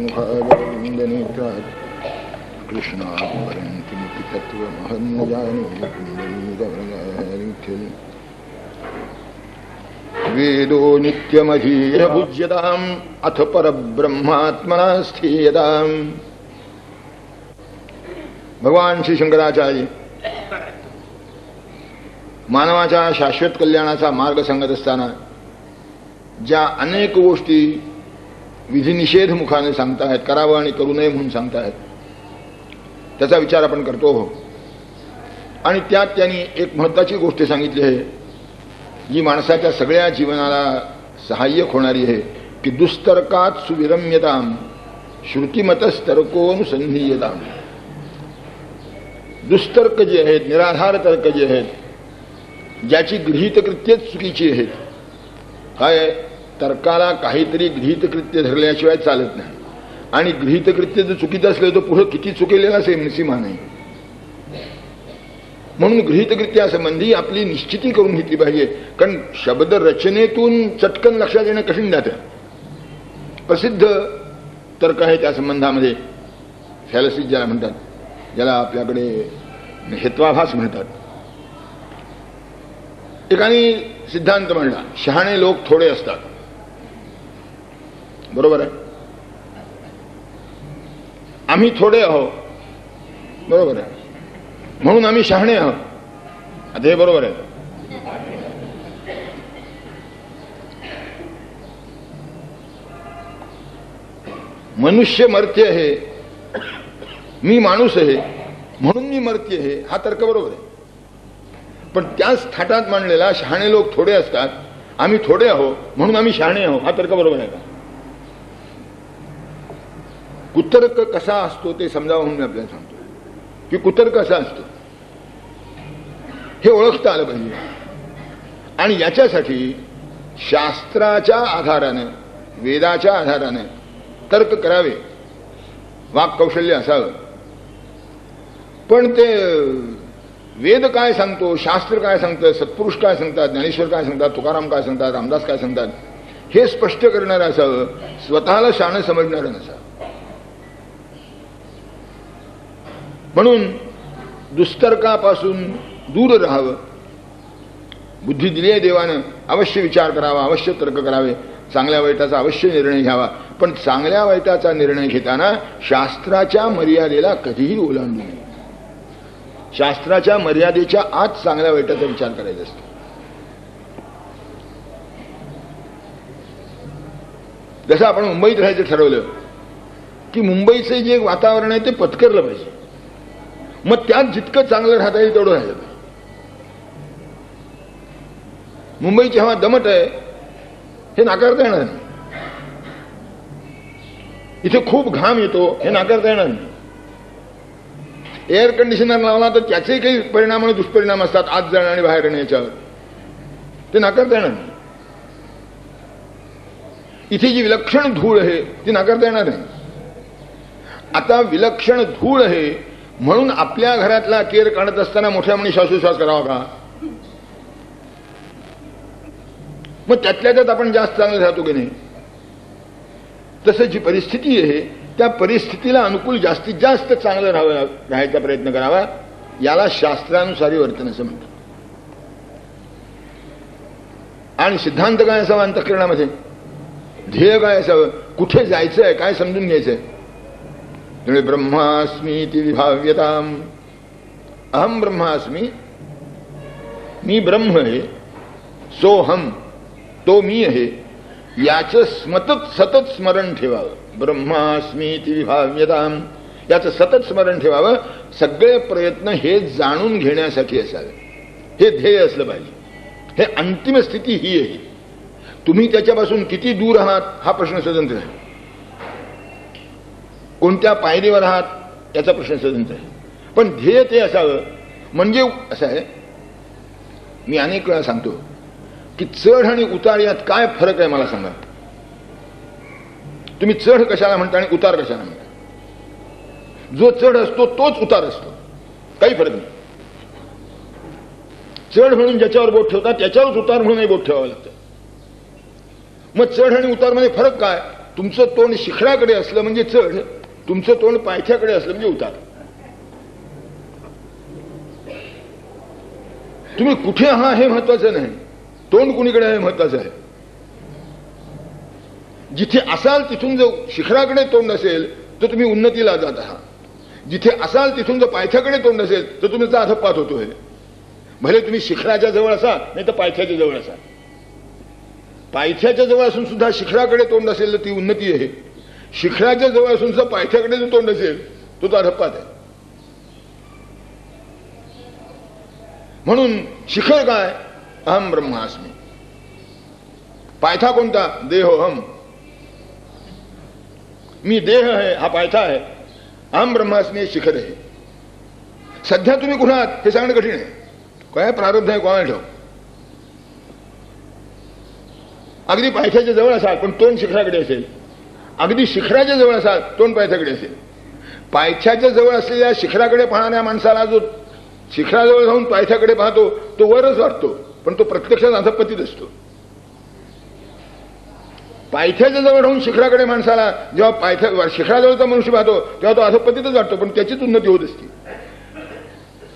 मुखारविन्दनेत्रात् कृष्णात् परं किमपि तत्त्वमहं न जाने पुण्डरीकवरदारिखिल वेदो नित्यमधीयभुज्यताम् अथ परब्रह्मात्मना स्थीयताम्। भगवान श्री शंकराचार्य मानवाच्या शाश्वत कल्याणाचा मार्ग सांगत असताना ज्या अनेक गोष्टी विधिनिषेध मुखाने सांगतायत, करावं आणि करू नये म्हणून सांगतायत, त्याचा विचार आपण करतो आणि त्यात त्यांनी एक महत्त्वाची गोष्ट सांगितली आहे जी माणसाच्या सगळ्या जीवनाला सहाय्यक होणारी आहे की दुस्तर्कात सुविरम्यताम श्रुतिमतस्तर्कोनुसंधीयताम। दुस्तर्क जे आहेत, निराधार तर्क जे आहेत, ज्याची गृहीतकृत्यच चुकीची आहेत, काय तर्काला काहीतरी गृहीतकृत्य धरल्याशिवाय चालत नाही आणि गृहीतकृत्य जर चुकीचं असलं तर पुढे किती चुकेलेला सीमा नाही। म्हणून गृहीतकृत्यासंबंधी आपली निश्चिती करून घेतली पाहिजे, कारण शब्द रचनेतून चटकन लक्षात येणं कठीण जातं। प्रसिद्ध तर्क आहे त्या संबंधामध्ये फॅलसिस ज्याला म्हणतात, ज्याला आपल्याकडे हेत्वाभास म्हणतात। एकाने सिद्धांत म्हणला शहाणे लोक थोडे असतात, बरोबर आहे, आम्ही थोडे आहोत, बरोबर आहे, म्हणून आम्ही शहाणे आहोत, आता हे बरोबर आहे। मनुष्य मर्त्य आहे, मी माणूस आहे म्हणून मी मर्त्य आहे, हा तर्क बरोबर आहे, पण त्याच थाटात मांडलेला शहाणे लोक थोडे असतात, आम्ही थोडे आहोत म्हणून आम्ही शहाणे आहोत, हा तर्क बरोबर आहे का? कुतर्क कसा असतो ते समजावं म्हणून आपल्याला सांगतो की कुतर्क कसा असतो हे ओळखता आलं पाहिजे आणि याच्यासाठी शास्त्राच्या आधाराने, वेदाच्या आधाराने तर्क करावे, वाक्कौशल्य असावं। पण ते वेद काय सांगतो, शास्त्र काय सांगतं, सत्पुरुष काय सांगतात, ज्ञानेश्वर काय सांगतात, तुकाराम काय सांगतात, रामदास काय सांगतात, हे स्पष्ट करणारं असावं, स्वतःला शहाणं समजणारं नसावं। म्हणून दुस्तर्कापासून दूर राहावं, बुद्धी दिली आहे देवानं, अवश्य विचार करावा, अवश्य तर्क करावे, चांगल्या वाईटाचा अवश्य निर्णय घ्यावा, पण चांगल्या वाईटाचा निर्णय घेताना शास्त्राच्या मर्यादेला कधीही ओलांडू नये। शास्त्राच्या मर्यादेच्या आत चांगल्या वाईटाचा विचार करायचा असतो। जसं आपण मुंबईत राहायचं ठरवलं की मुंबईचं जे वातावरण आहे ते पत्करलं पाहिजे, मग त्यात जितकं चांगलं राहता येईल तेवढं राहिलं पाहिजे। मुंबईची हवा दमट आहे हे नाकारता येणार नाही, इथे खूप घाम येतो हे नाकारता येणार नाही, एअर कंडिशनर लावला तर त्याचे काही परिणाम आणि दुष्परिणाम असतात, आत जाणं आणि बाहेर येणं याच्यावर, ते नाकारता येणार नाही। इथे जी विलक्षण धूळ आहे ती नाकारता येणार नाही। आता विलक्षण धूळ आहे म्हणून आपल्या घरातला केर काढत असताना मोठ्या म्हणी श्वासोश्वास करावा का? मग त्यातल्या त्यात आपण जास्त चांगले राहतो की नाही? तसं जी परिस्थिती आहे त्या परिस्थितीला अनुकूल जास्तीत जास्त चांगलं राहायचा प्रयत्न करावा, याला शास्त्रानुसारी वर्तन असं म्हणतात। आणि सिद्धांत काय असावा अंतःकरणामध्ये, ध्येय काय असावं, कुठे जायचं आहे, काय समजून घ्यायचंय। त्यामुळे ब्रह्मास्मीति विभाव्यताम, अहम ब्रह्मास्मी, मी ब्रह्म आहे, सोहम, तो मी आहे, याचं सतत स्मरण ठेवावं। ब्रह्मास्मीति विभाव्यताम, याचं सतत स्मरण ठेवावं। सगळे प्रयत्न हे जाणून घेण्यासाठी असावे, हे ध्येय असलं पाहिजे, हे अंतिम स्थिती ही आहे। तुम्ही त्याच्यापासून किती दूर आहात हा प्रश्न स्वतंत्र आहे, कोणत्या पायरीवर आहात याचा प्रश्न स्वतंत्र आहे, पण ध्येय ते असावं। म्हणजे असं आहे, मी अनेक वेळा सांगतो की चढ आणि उतार यात काय फरक आहे मला सांगा। तुम्ही चढ कशाला म्हणता आणि उतार कशाला म्हणता? जो चढ असतो तोच उतार असतो, काही फरक नाही। चढ म्हणून ज्याच्यावर बोट ठेवतात त्याच्यावरच उतार म्हणूनही बोट ठेवावं लागतं। मग चढ आणि उतार मध्ये फरक काय? तुमचं तोंड शिखराकडे असलं म्हणजे चढ, तुमचं तोंड पायथ्याकडे असलं म्हणजे उतार. तुम्ही कुठे आहात हे महत्वाचं नाही, तोंड कुणीकडे आहे महत्वाचं आहे. जिथे असाल तिथून जर शिखराकडे तोंड असेल तर तुम्ही उन्नतीला जात आहात. जिथे असाल तिथून जर पायथ्याकडे तोंड असेल तर तुमचा अधपात होतोय. भले तुम्ही शिखराच्या जवळ असा नाही तर पायथ्याच्या जवळ असा. पायथ्याच्या जवळ असून सुद्धा शिखराकडे तोंड असेल तर ती उन्नती आहे. शिखराच्या जवळ असून सुद्धा पायथ्याकडे जो तोंड असेल तो अधपात आहे. म्हणून शिखर काय? अहम ब्रह्मास्मी. पायथा कोणता? देहोहम. मी देह आहे, हा पायथा आहे. अहम ब्रह्मास्मी हे शिखर आहे. सध्या तुम्ही कुठे आहात हे सांगणं कठीण आहे. काय प्रारब्ध आहे कोणाला ठाऊक. अगदी पायथ्याच्या जवळ असाल पण तोंड शिखराकडे असेल, अगदी शिखराच्या जवळ असाल तोंड पायथ्याकडे असेल. पायथ्याच्या जवळ असलेल्या शिखराकडे पाहणाऱ्या माणसाला जो शिखराजवळ जाऊन पायथ्याकडे पाहतो तो वरच वाटतो, पण तो प्रत्यक्षात अधपतीत असतो. पायथ्याच्या जवळ राहून शिखराकडे माणसाला जेव्हा शिखराजवळचा मनुष्य पाहतो तेव्हा तो अधपतीतच वाटतो, पण त्याचीच उन्नती होत असते.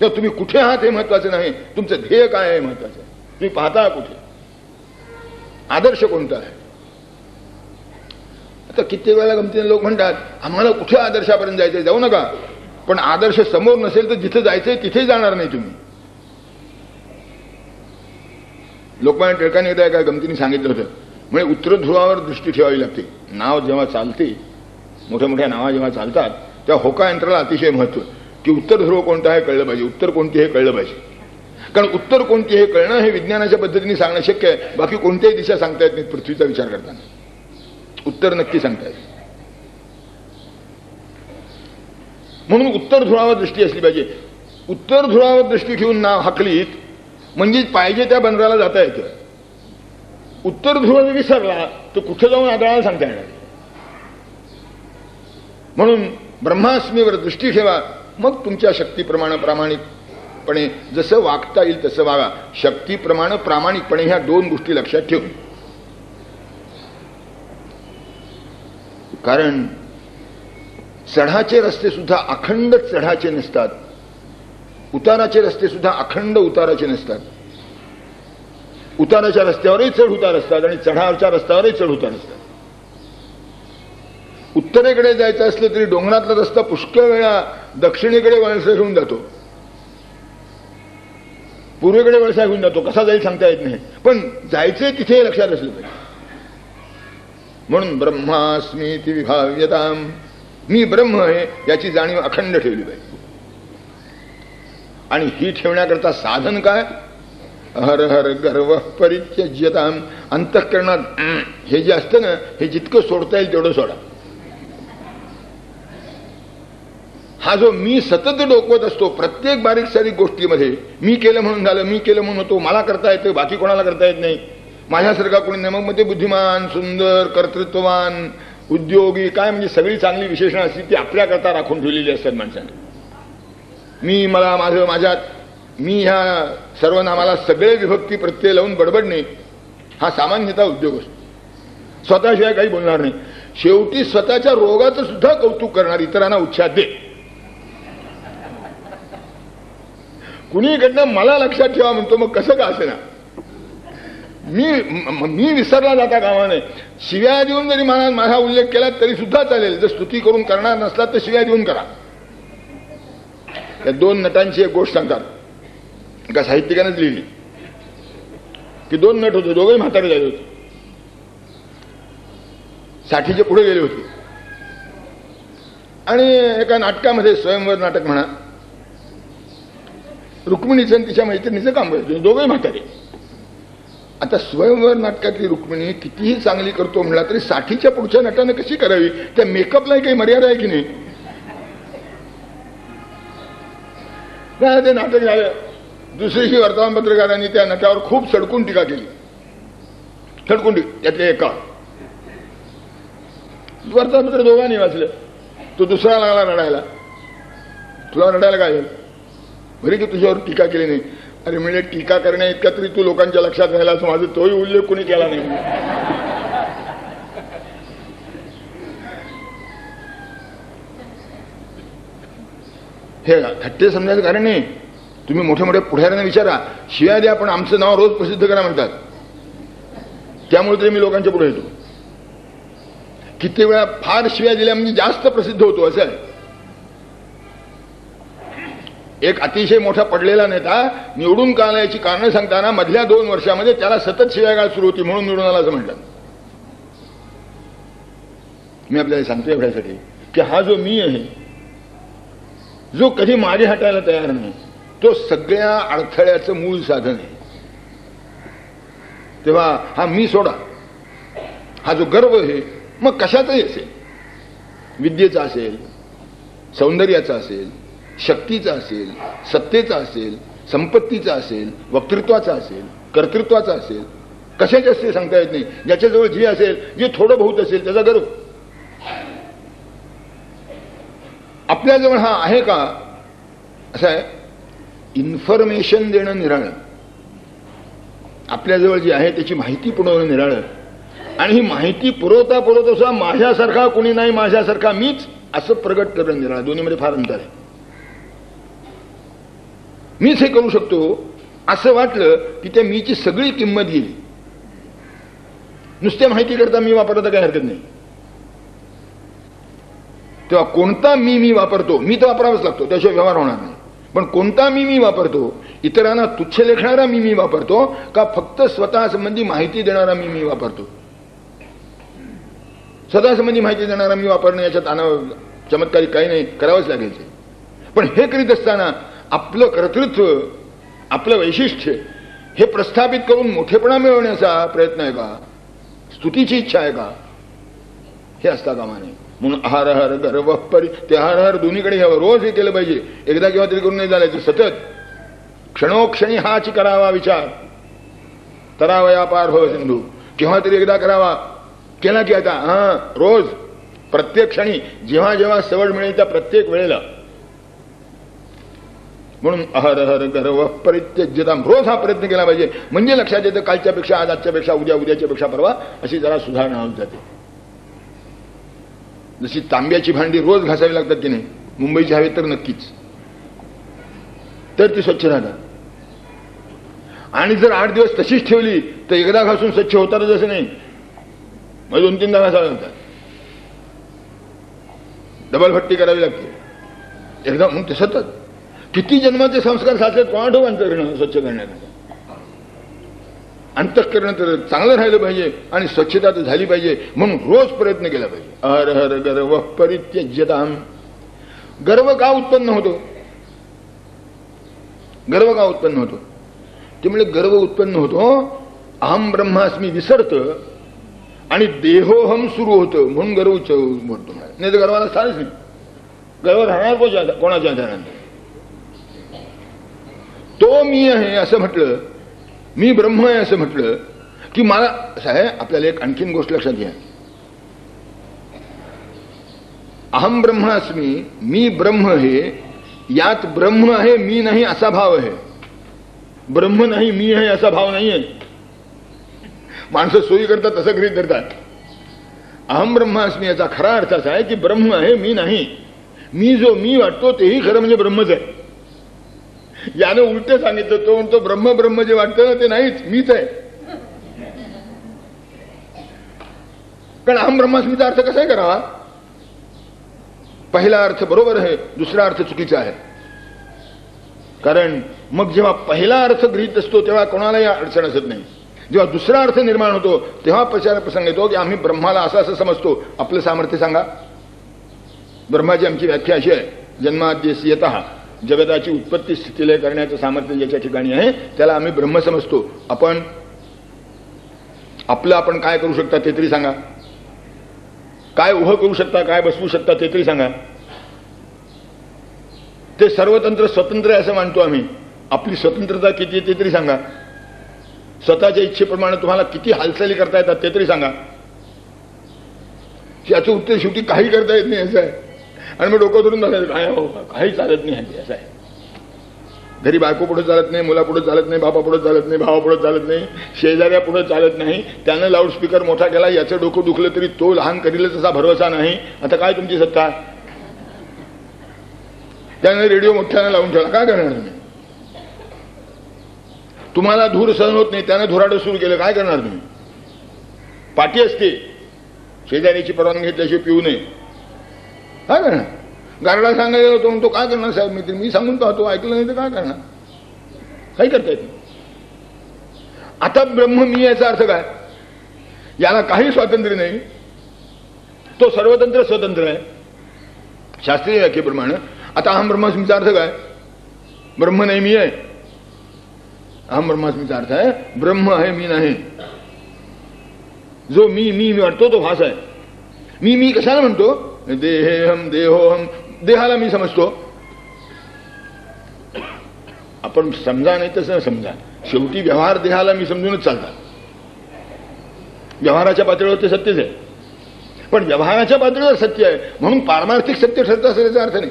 तेव्हा तुम्ही कुठे आहात हे महत्वाचं नाही, तुमचं ध्येय काय आहे महत्वाचं आहे. तुम्ही पाहता कुठे, आदर्श कोणता आहे. आता कित्येक वेळेला गमतीने लोक म्हणतात आम्हाला कुठे आदर्शापर्यंत जायचंय, जाऊ नका. पण आदर्श समोर नसेल तर जिथे जायचंय तिथे जाणार नाही तुम्ही. लोकमान्य टिळकांनी एकदा एका गमतीने सांगितलं होतं, म्हणजे उत्तर ध्रुवावर दृष्टी ठेवावी लागते. नाव जेव्हा चालते, मोठ्या मोठ्या नावा जेव्हा चालतात तेव्हा होका यंत्राला अतिशय महत्व, की उत्तर ध्रुव कोणता आहे कळलं पाहिजे, उत्तर कोणती हे कळलं पाहिजे. कारण उत्तर कोणती हे कळणं हे विज्ञानाच्या पद्धतीने सांगणं शक्य आहे. बाकी कोणत्याही दिशा सांगता येत नाहीत पृथ्वीचा विचार करताना. उत्तर नक्की सांगता येत. म्हणून उत्तर ध्रुवावर दृष्टी असली पाहिजे. उत्तर ध्रुवावर दृष्टी ठेवून नाव हाकलीत म्हणजे पाहिजे त्या बंदराला जाता येतं. उत्तर ध्रुव विसरला तर कुठे जाऊन आदळाला सांगता येणार. म्हणून ब्रह्मास्मीवर दृष्टी ठेवा, मग तुमच्या शक्तीप्रमाणे प्रामाणिकपणे जसं वागता येईल तसं वागा. शक्तीप्रमाणे प्रामाणिकपणे ह्या दोन गोष्टी लक्षात ठेवून. कारण चढाचे रस्ते सुद्धा अखंड चढाचे नसतात, उताराचे रस्ते सुद्धा अखंड उताराचे नसतात. उताराच्या रस्त्यावरही चढ उतार असतात आणि चढावच्या रस्त्यावरही चढ उतार असतात. उत्तरेकडे जायचं असलं तरी डोंगरातला रस्ता पुष्कळ वेळा दक्षिणेकडे वळसा घेऊन जातो, पूर्वेकडे वळसा घेऊन जातो. कसा जाईल सांगता येत नाही, पण जायचंय तिथे लक्षात असलं पाहिजे. म्हणून ब्रह्मास्मीति विभाव्यताम, मी ब्रह्म आहे याची जाणीव अखंड ठेवली पाहिजे. आणि ही ठेवण्याकरता साधन काय? हर हर गर्व परित्यज्यताम. अंतःकरणात हे जे असतं ना, हे जितकं सोडता येईल तेवढं सोडा. हा जो मी सतत डोकवत असतो प्रत्येक बारीक सारीक गोष्टीमध्ये, मी केलं म्हणून झालं, मी केलं म्हणून होतो, मला करता येतं, बाकी कोणाला करता येत नाही, माझ्यासारखा कोणी नाही. मग ते बुद्धिमान, सुंदर, कर्तृत्ववान, उद्योगी, काय म्हणजे सगळी चांगली विशेषणं असतील ती आपल्याकरता राखून ठेवलेली असतात माणसाने. मी, मला, माझं, माझ्यात, मी ह्या सर्वनामाला सगळे विभक्ती प्रत्यय लावून बडबडणे हा सामान्यतः उद्योग असतो. स्वतःशिवाय काही बोलणार नाही. शेवटी स्वतःच्या रोगाचं सुद्धा कौतुक करणार, इतरांना उच्छाद दे. कुणीकडनं मला लक्षात ठेवा म्हणतो, मग कसं का असे ना. मी विसरला जाता कामा नये. शिव्या देऊन जरी मला माझा उल्लेख केला तरी सुद्धा चालेल. जर स्तुती करून करणार नसला तर शिव्या देऊन करा. त्या दोन नटांची एक गोष्ट सांगतात, एका साहित्यिकानेच लिहिली, की दोन नट होते, दोघेही म्हातारे झाले होते, 60च्या पुढे गेले होते. आणि एका नाटकामध्ये, स्वयंवर नाटक म्हणा, रुक्मिणीचं आणि तिच्या मैत्रिणीचं काम करायचं, दोघेही म्हातारे. आता स्वयंवर नाटकातली रुक्मिणी कितीही चांगली करतो म्हणला तरी 60च्या पुढच्या नटानं कशी करावी? त्या मेकअपला काही मर्यादा आहे की नाही? ते नाटक झालं. दुसरीशी वर्तमानपत्रकारांनी त्या नटावर खूप सडकून टीका केली. सडकून त्यातल्या एका वर्तमानपत्र दोघांनी वाचलं. तो दुसरा लागला रडायला. तुला रडायला काय झालं? बरे की तुझ्यावर टीका केली नाही. अरे म्हणजे टीका करण्या इतका तरी तू लोकांच्या लक्षात राहिला, माझा तोही उल्लेख कोणी केला नाही. हे थट्टे समजायचं कारण नाही. तुम्ही मोठ्या मोठ्या पुढाऱ्यांना विचारा, शिव्या द्या पण आमचं नाव रोज प्रसिद्ध करा म्हणतात. त्यामुळे तरी मी लोकांच्या पुढे येतो. किती वेळा फार शिव्या दिल्या म्हणजे जास्त प्रसिद्ध होतो असं आहे. एक अतिशय मोठा पडलेला नेता निवडून का आला याची कारणं सांगताना मधल्या 2 वर्षामध्ये त्याला सतत शिव्यागाळ सुरू होती म्हणून निवडून आला असं म्हणतात. मी आपल्याला सांगतो एवढ्यासाठी की हा जो मी आहे, जो कधी मागे हटायला तयार नाही, तो सगळ्या अडथळ्याचं मूळ साधन आहे. तेव्हा हा मी सोडा. हा जो गर्व आहे मग कशाचाही असेल, विद्येचा असेल, सौंदर्याचा असेल, शक्तीचा असेल, सत्तेचा असेल, संपत्तीचा असेल, वक्तृत्वाचा असेल, कर्तृत्वाचा असेल, कशाचे असते सांगता येत नाही. ज्याच्याजवळ जे असेल, जे थोडं बहुत असेल त्याचा गर्व. आपल्याजवळ हा आहे का? असं आहे, इन्फॉर्मेशन देणं निराळं, आपल्याजवळ जे आहे त्याची माहिती पुरवणं निराळं, आणि ही माहिती पुरवता पुरवता माझ्यासारखा कोणी नाही, माझ्यासारखा मीच असं प्रगट करणं निराळं. दोन्हीमध्ये फार अंतर आहे. मीच हे करू शकतो असं वाटलं की त्या मीची सगळी किंमत गेली. नुसत्या माहिती करता मी वापरता काही हरकत नाही. तेव्हा कोणता मी वापरतो, मी तर वापरावाच लागतो, त्याशिवाय व्यवहार होणार नाही. पण कोणता मी वापरतो, इतरांना तुच्छ लेखणारा मी वापरतो का फक्त स्वतः संबंधी माहिती देणारा मी वापरतो? स्वतः संबंधी माहिती देणारा मी वापरणं याच्यात चमत्कारी काही नाही, करावंच लागेल. पण हे करीत असताना आपलं कर्तृत्व, आपलं वैशिष्ट्य हे प्रस्थापित करून मोठेपणा मिळवण्याचा प्रयत्न आहे का? स्तुतीची इच्छा आहे का? हे असता कामा नये. म्हणून हर हर गर्व परी, ते हर हर दोन्हीकडे घ्यावं. रोज हे केलं पाहिजे, एकदा किंवा तरी करून नाही चालायचं. सतत क्षणोक्षणी हाच करावा विचार, तरावया पार हो सिंधू. केव्हा तरी एकदा करावा, केला की आता रोज प्रत्येक क्षणी जेव्हा जेव्हा सवड मिळेल त्या प्रत्येक वेळेला. म्हणून अहर हर गर्व परित्यज्यताम, रोज हा प्रयत्न केला पाहिजे. म्हणजे लक्षात येतं कालच्यापेक्षा आज, आजच्यापेक्षा उद्या, उद्याच्या पेक्षा परवा अशी जरा सुधारणा होत जाते. जशी तांब्याची भांडी रोज घासावी लागतात की नाही, मुंबईची हवेत तर नक्कीच, तर ती स्वच्छ राहतात. आणि जर 8 दिवस तशीच ठेवली तर एकदा घासून स्वच्छ होतातच असं नाही, मग 2-3दा घासावे लागतात. डबल भट्टी करावी लागते एकदा. मग ते सतत किती जन्माचे संस्कार साचलेत कोणा ठेवू अंतःकरण स्वच्छ करण्याकरता. अंतःकरण तर चांगलं राहिलं पाहिजे आणि स्वच्छता तर झाली पाहिजे, म्हणून रोज प्रयत्न केला पाहिजे. हर हर गर्व परित्यज्यताम. गर्व का उत्पन्न होतो? गर्व का उत्पन्न होतो? ते म्हणजे गर्व उत्पन्न होतो अहम ब्रह्मास्मी विसरतं आणि देहोहम सुरू होतं, म्हणून गर्व मोडतो. नाही तर गर्वाला स्थानच नाही. गर्व राहणार कोणाच्या आधाराने? तो मी आहे असं म्हटलं, मी ब्रह्म आहे असं म्हटलं की मला असं आहे. आपल्याला एक आणखीन गोष्ट लक्षात घ्या. अहम ब्रह्मास्मी, मी ब्रह्म हे, यात ब्रह्म आहे मी नाही असा भाव आहे. ब्रह्म नाही मी आहे असा भाव नाही आहे. माणसं सोयी करतात तसं गृहीत धरतात. अहम ब्रह्मास्मी याचा खरा अर्थ असा आहे की ब्रह्म आहे मी नाही. मी जो मी वाटतो तेही खरं म्हणजे ब्रह्मच आहे. यानं उलट सांगितलं, तो म्हणतो ब्रह्म ब्रह्म जे वाटतं ना ते नाहीच, मीच आहे. कारण अहम ब्रह्मास्मीचा अर्थ कसा करावा? पहिला अर्थ बरोबर आहे, दुसरा अर्थ चुकीचा आहे. कारण मग जेव्हा पहिला अर्थ गृहीत असतो तेव्हा कोणालाही अडचण असत नाही. जेव्हा दुसरा अर्थ निर्माण होतो तेव्हा प्रसंग येतो की आम्ही ब्रह्माला असं असं समजतो. आपलं सामर्थ्य सांगा. ब्रह्माची आमची व्याख्या अशी आहे, जन्माद्यस्यतः, जगताची उत्पत्ती स्थितीलय करण्याचं सामर्थ्य ज्याच्या ठिकाणी आहे त्याला आम्ही ब्रह्म समजतो. आपण काय करू शकता ते तरी सांगा. काय उभं करू शकता, काय बसवू शकता ते तरी सांगा. ते सर्वतंत्र स्वतंत्र आहे असं मानतो आम्ही. आपली स्वतंत्रता किती ते तरी सांगा. स्वतःच्या इच्छेप्रमाणे तुम्हाला किती हालचाली करता येतात ते तरी सांगा. याचं उत्तर शेवटी काही करता येत नाही असं आहे. आणि मग डोकं धरून बघायचं, काय हो काही चालत नाही असं आहे. घरी बायको पुढे चालत नाही, मुला पुढे चालत नाही, बापा पुढे चालत नाही, भावा पुढे चालत नाही, शेजाऱ्या पुढे चालत नाही. त्यानं लाऊडस्पीकर मोठा केला, याचं डोकं दुखलं तरी तो लहान करीलच असा भरवसा नाही. आता काय तुमची सत्ता? त्याने रेडिओ मोठ्याने लावून ठेवला. काय करणार तुम्ही? तुम्हाला धूर सहन होत नाही, त्याने धुराडं सुरू केलं, काय करणार तुम्ही? पाटी असते, शेजारीची परवानगी घेतल्याशिवाय पिऊ नये, काय करणार? गारडा सांगायला होतो म्हणतो काय करणार साहेब, मी सांगून पाहतो, ऐकलं नाही तर काय करणार? काही करता येत नाही. आता ब्रह्म मी याचा अर्थ काय? याला काही स्वातंत्र्य नाही, तो सर्वतंत्र स्वतंत्र आहे शास्त्रीय व्याख्येप्रमाणे. आता अहम ब्रह्मास्मीचा अर्थ काय? ब्रह्म नाही मी आहे. अहम ब्रह्मास्मीचा अर्थ आहे ब्रह्म आहे मी नाही. जो मी मी वाटतो तो भास आहे. मी कशाला म्हणतो? देहेहम देहोहम, देहाला मी समजतो. आपण समजा नाही तसं समजा, शेवटी व्यवहार देहाला मी समजूनच चालतात. व्यवहाराच्या पातळीवर ते सत्यच आहे, पण व्यवहाराच्या पातळीवर सत्य आहे म्हणून पारमार्थिक सत्य ठरतं असं याचा अर्थ नाही.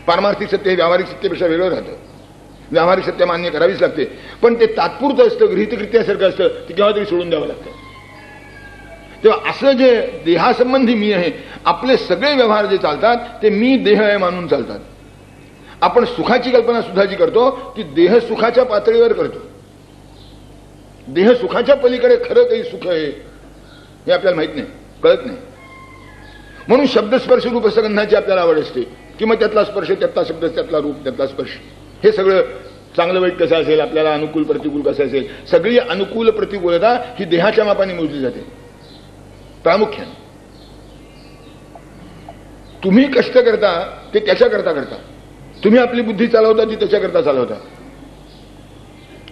पारमार्थिक सत्य हे व्यावहारिक सत्यापेक्षा वेगळं राहतं. व्यावहारिक सत्य मान्य करावीच लागते, पण ते तात्पुरतं असतं, गृहीतकृत्यासारखं असतं, ते केव्हा तरी सोडून द्यावं लागतं. तेव्हा असं जे देहासंबंधी मी आहे, आपले सगळे व्यवहार जे चालतात ते मी देह आहे मानून चालतात. आपण सुखाची कल्पना सुद्धा जी करतो ती देह सुखाच्या पातळीवर करतो. देह सुखाच्या पलीकडे खरं काही सुख आहे हे आपल्याला माहित नाही, कळत नाही. म्हणून शब्दस्पर्श रूपसगंधाची आपल्याला आवड असते, की मग त्यातला स्पर्श, त्यातला शब्द, त्यातला रूप, त्यातला स्पर्श, हे सगळं चांगलं वाईट कसं असेल, आपल्याला अनुकूल प्रतिकूल कसं असेल, सगळी अनुकूल प्रतिकूलता ही देहाच्या मापाने मोजली जाते प्रामुख्याने. तुम्ही कष्ट करता ते त्याच्याकरता करता, तुम्ही आपली बुद्धी चालवता ती त्याच्याकरता चालवता.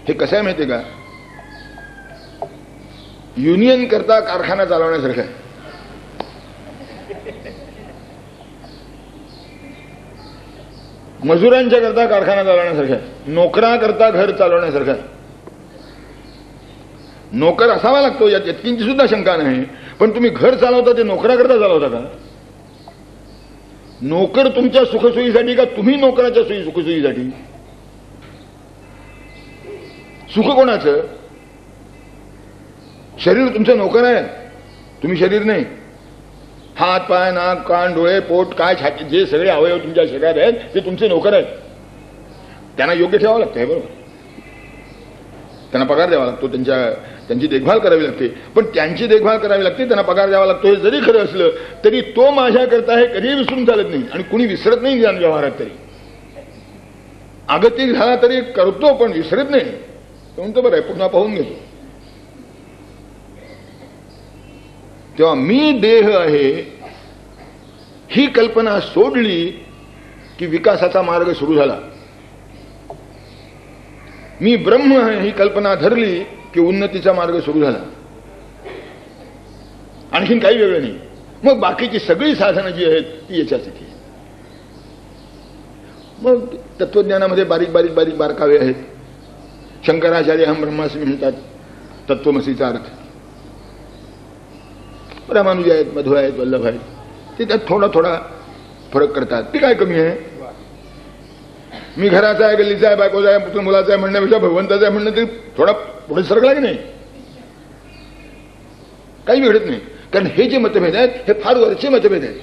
हे कसं आहे माहितीये का? युनियन करता कारखाना चालवण्यासारखं आहे. मजुरांच्या करता कारखाना चालवण्यासारखं आहे, नोकरा करता घर चालवण्यासारखं आहे. नोकर असावा लागतो यात इतकींची सुद्धा शंका नाही, पण तुम्ही घर चालवता ते नोकराकरता चालवता का? नोकर तुमच्या सुखसोयीसाठी का तुम्ही नोकराच्या सुखसोयीसाठी? सुख कोणाचं? शरीर तुमचं नोकर आहे, तुम्ही शरीर नाही. हात पाय नाक कान डोळे पोट काय छाती जे सगळे अवयव तुमच्या शरीरात आहेत ते तुमचे नोकर आहेत. त्यांना योग्य ठेवावं लागतं, हे बरोबर. त्यांना पगार द्यावा लागतो, त्यांची देखभाल करावी लागते, पण त्यांची देखभाल करावी लागते, त्यांना पगार द्यावा लागतो. हे जरी खरं असलं तरी तो माझ्याकरता हे कधीही विसरून चालत नाही आणि कुणी विसरत नाही ज्ञान व्यवहारात. तरी आगतिक झाला तरी करतो पण विसरत नाही. म्हणतो बरं आहे, पुन्हा पाहून घेतो. तेव्हा मी देह आहे ही कल्पना सोडली की विकासाचा मार्ग सुरू झाला. मी ब्रह्म आहे ही कल्पना धरली की उन्नतीचा मार्ग सुरू झाला. आणखीन काही वेगळं नाही. मग बाकीची सगळी साधनं जी आहेत ती याच्यासाठी. मग तत्वज्ञानामध्ये बारीक बारीक बारीक बारकावे आहेत. शंकराचार्य अहम ब्रह्मास्मी म्हणतात तत्वमसीचा अर्थ. रामानुजी आहेत, मधु आहेत, वल्लभ आहेत, ते त्यात थोडा थोडा फरक करतात. ते काय कमी आहे? मी घराचा आहे, गल्लीचा आहे, बायकोचा आहे, पुत्र मुलाचा आहे म्हणण्यापेक्षा भगवंताचा आहे म्हणणं तरी थोडा पुढे सरकला की नाही? काही बिघडत नाही. कारण हे जे मतभेद आहेत हे फार वरचे मतभेद आहेत.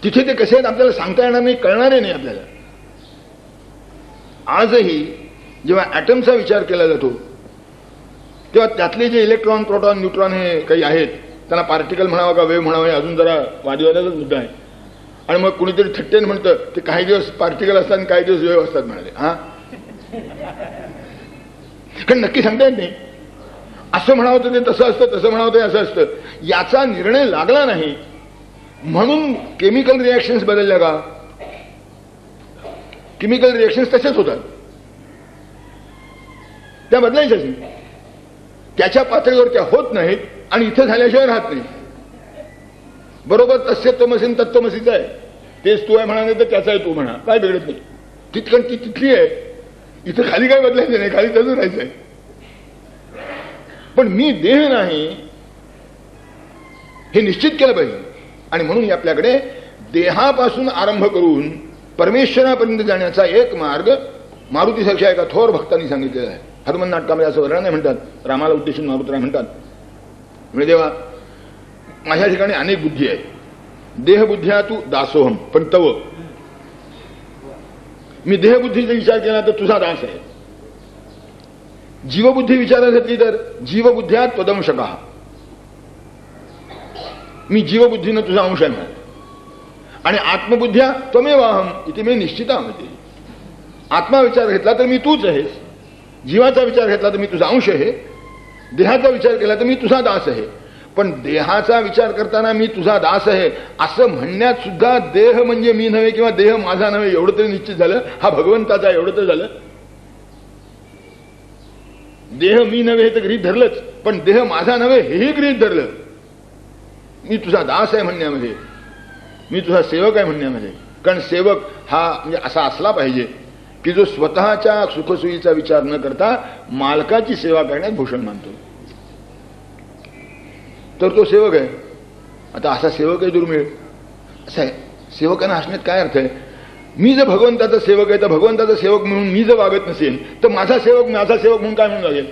तिथे ते कसे आहेत आपल्याला सांगता येणार नाही, कळणारे नाही आपल्याला. आजही जेव्हा ॲटमचा विचार केला जातो तेव्हा त्यातले जे इलेक्ट्रॉन प्रोटॉन न्यूट्रॉन हे काही आहेत त्यांना पार्टिकल म्हणावं का वेव्ह म्हणावं हे अजून जरा वादविवादाचाच मुद्दा आहे. आणि मग कुणीतरी थट्टेन म्हणतं ते काही दिवस पार्टिकल असतात आणि काही दिवस वेव्ह असतात म्हणाले. हा, कारण नक्की सांगता येत नाही. असं म्हणावं तर ते तसं असतं, तसं म्हणावं ते असं असतं. याचा निर्णय लागला नाही म्हणून केमिकल रिॲक्शन्स बदलल्या का? केमिकल रिॲक्शन्स तसेच होतात, त्या बदलायच्याच नाही. त्याच्या पातळीवर त्या होत नाहीत आणि इथं झाल्याशिवाय राहत नाही. बरोबर तस्य तत्वमसी तत्वमसीचं आहे, तेच तू आहे म्हणा नाही तर त्याचा आहे तू म्हणा, काय बिघडत नाही. तितकं ती तिथली आहे, इथं खाली काय बदलायचं नाही, खाली तसंच राहायचंय. पण मी देह नाही हे निश्चित केलं पाहिजे. आणि म्हणून आपल्याकडे देहापासून आरंभ करून परमेश्वरापर्यंत जाण्याचा एक मार्ग मारुतीसारख्या एका थोर भक्तांनी सांगितलेला आहे. हनुमान नाटकामध्ये असं वर्णन नाही म्हणतात, रामाला उद्देशून मारुतीराय म्हणतात, म्हणजे देवा माझ्या ठिकाणी अनेक बुद्धी आहे, देहबुद्ध्या तू दासोहम, पण तव मी देहबुद्धीचा विचार केला तर तुझा दास आहे. जीवबुद्धी विचारात घेतली तर जीवबुद्ध्या त्वदंशका, मी जीवबुद्धीनं तुझा अंश आहे म्हणाले. आणि आत्मबुद्ध्या त्वमेवाहम इथे मी निश्चिता होते. आत्मा विचार घेतला तर मी तूच आहेस, जीवाचा विचार घेतला तर मी तुझा अंश आहे, देहाचा विचार केला तर मी तुझा दास आहे. पण देहाचा विचार करताना मी तुझा दास आहे असं म्हणण्यात सुद्धा देह म्हणजे मी नव्हे किंवा देह माझा नव्हे एवढं तरी निश्चित झालं. हा भगवंताचा एवढं तर झालं. देह मी नव्हे हे तर गृहीत धरलंच, पण देह माझा नव्हे हेही गृहीत धरलं. मी तुझा दास आहे म्हणण्यामध्ये, मी तुझा सेवक आहे म्हणण्यामध्ये. कारण सेवक हा म्हणजे असा असला पाहिजे की जो स्वतःच्या सुखसोयीचा विचार न करता मालकाची सेवा करण्यात भूषण मानतो, तर तो सेवक आहे. आता असा सेवक आहे दुर्मिळ. असं आहे, सेवकांना असण्यात काय अर्थ आहे? मी जर भगवंताचा सेवक आहे तर भगवंताचा सेवक म्हणून मी जर वागत नसेल तर माझा सेवक म्हणून काय म्हणून वागेल?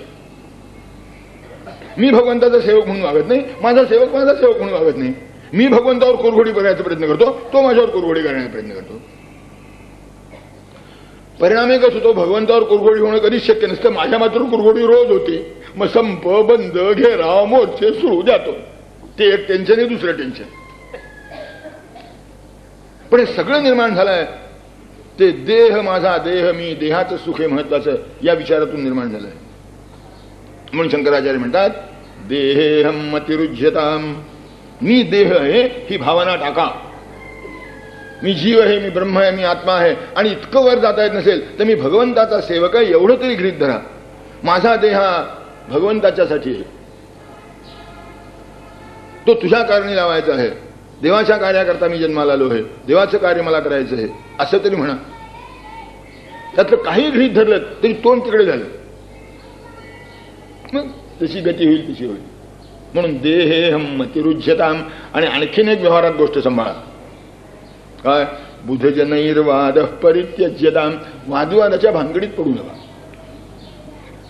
मी भगवंताचा सेवक म्हणून वागत नाही, माझा सेवक म्हणून वागत नाही. मी भगवंतावर कुरघोडी करायचा प्रयत्न करतो, तो माझ्यावर कुरघोडी करण्याचा प्रयत्न करतो. परिणाम एकच होतो, भगवंतावर कुरघोडी होणं कधीच शक्य नसतं. माझ्या मात्र कुरघोडी रोज होते. मग संप, बंद, घेराव, मोर्चे सुरू जातो. ते एक टेन्शन आहे, दुसरं टेन्शन. पण हे सगळं निर्माण झालंय ते देह माझा, देह मी, देहाचं सुख हे महत्वाचं या विचारातून निर्माण झालंय. म्हणून शंकराचार्य म्हणतात देहेहम मतिरुज्यताम, मी देह आहे ही भावना टाका. मी जीव आहे, मी ब्रह्म आहे, मी आत्मा आहे. आणि इतकं वर जाता येत नसेल तर मी भगवंताचा सेवक आहे एवढं तरी गृहीत धरा. माझा देह भगवंताच्यासाठी आहे, तो तुझ्या कारणी लावायचा आहे. देवाच्या कार्याकरता मी जन्माला आलो आहे, देवाचं कार्य मला करायचं आहे असं तरी म्हणा. त्यातलं काही गृहीत धरलं तरी तोंड तिकडे झालं. मग तशी गती होईल तशी होईल. म्हणून देहेहम मतिरुज्यताम. आणि आणखीन एक व्यवहारात गोष्ट सांभाळा. काय? बुधजनैर्वाद परित्यज्यताम. वादविवादाच्या भानगडीत पडू नका.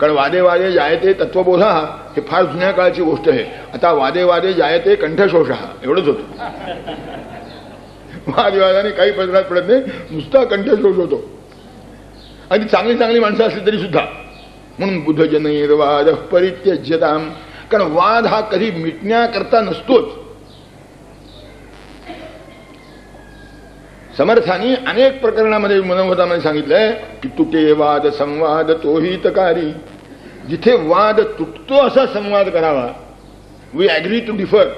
कारण वादे वादे जायते तत्वबोधा हे फार जुन्या काळाची गोष्ट आहे. आता वादे वादे जायते कंठशोष एवढंच होतं. वादविवादाने काही पदरात पडत नाही, नुसता कंठशोष होतो. आणि चांगली चांगली माणसं असली तरी सुद्धा. म्हणून बुधजनैर्वाद परित्यज्यताम. कारण वाद हा कधी मिटण्याकरता नसतोच. समर्थांनी अनेक प्रकरणामध्ये मनोगतामध्ये सांगितलंय की तुटे वाद संवाद तोही हितकारी. जिथे वाद तुटतो असा संवाद करावा. We agree to differ.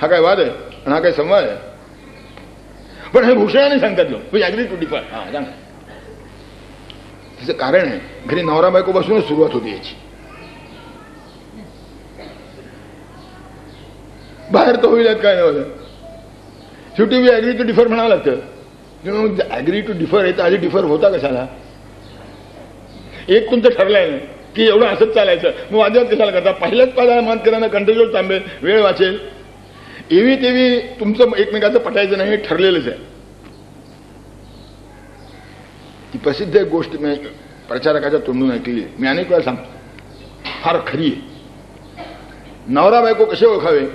हा काय वाद आहे आणि हा काय संवाद आहे? पण हे भूषणाने सांगतात लोक वी ॲग्री टू डिफर. हा सांग. त्याचं कारण आहे घरी नवरा बायको बसूनच सुरुवात होती याची. बाहेर तर होईल काय नव्हतं. शेवटी वी ॲग्री टू डिफर म्हणावं लागतं. ॲग्री टू डिफर आहे तर आधी डिफर होता कशाला? एक तुमचं ठरलंय ना की एवढं असंच चालायचं, मग वादविवाद कशाला करता? पहिल्याच पाल्याला मात केल्यानं कंट्रोल थांबेल, वेळ वाचेल. एवी तेवी तुमचं एकमेकाचं पटायचं नाही, ठरलेलंच आहे. ती प्रसिद्ध एक गोष्ट मी प्रचारकाच्या तोंडून ऐकली, मी अनेक वेळा सांगतो, फार खरी आहे. नवरा बायको कसे ओळखावे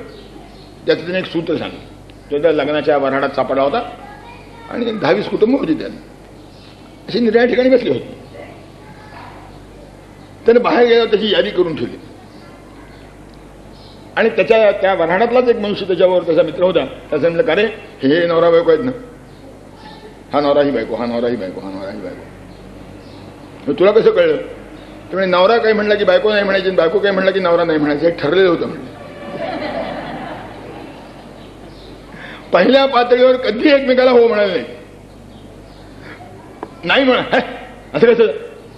त्याचं त्याने एक सूत्र सांगितलं. तो त्या लग्नाच्या वऱ्हाडात सापडला होता आणि 10-20 कुटुंब होती. त्याने अशी निराळ्या ठिकाणी बसली होती. त्याने बाहेर गेल्यावर त्याची यादी करून ठेवली आणि त्या वऱ्हाडातलाच एक मनुष्य त्याच्यावर त्याचा मित्र होता. त्याचं म्हटलं का रे हे नवरा बायको आहेत ना, हा नवरा ही बायको, हा नवरा ही बायको, हा नवरा ही बायको. तुला कसं कळलं? तर म्हणजे नवरा काही म्हणला की बायको नाही म्हणायची, बायको काही म्हणला की नवरा नाही म्हणायचं, हे ठरलेलं होतं. म्हणजे पहिल्या पातळीवर कधी एकमेकाला हो म्हणाले नाही म्हणा असं कसं?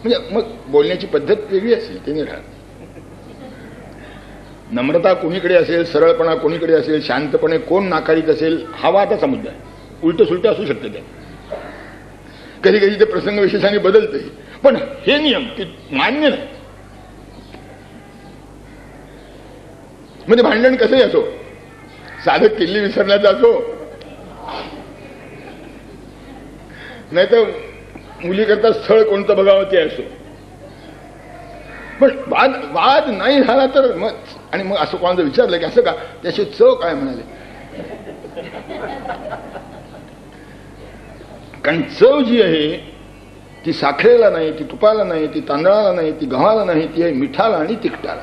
म्हणजे मग बोलण्याची पद्धत वेगळी असेल, ते नाही राहत. नम्रता कोणीकडे असेल, सरळपणा कोणीकडे असेल, शांतपणे कोण नाकारीत असेल, हा वादाचा मुद्दा आहे. उलट सुलट असू शकते ते. कधी कधी ते प्रसंग विशेषाने बदलते, पण हे नियम की मान्य नाही. म्हणजे भांडण कसंही असो, साधं किल्ली विसरण्याचं असो, नाही तर मुलीकरता स्थळ कोणतं बघावं ते असो, पण वाद नाही झाला तर मग. आणि मग असं कोणाचं विचारलं की असं का, त्याची चव काय म्हणाले? कारण चव जी आहे ती साखरेला नाही, ती तुपाला नाही, ती तांदळाला नाही, ती गव्हाला नाही, ती आहे मिठाला आणि तिखटाला.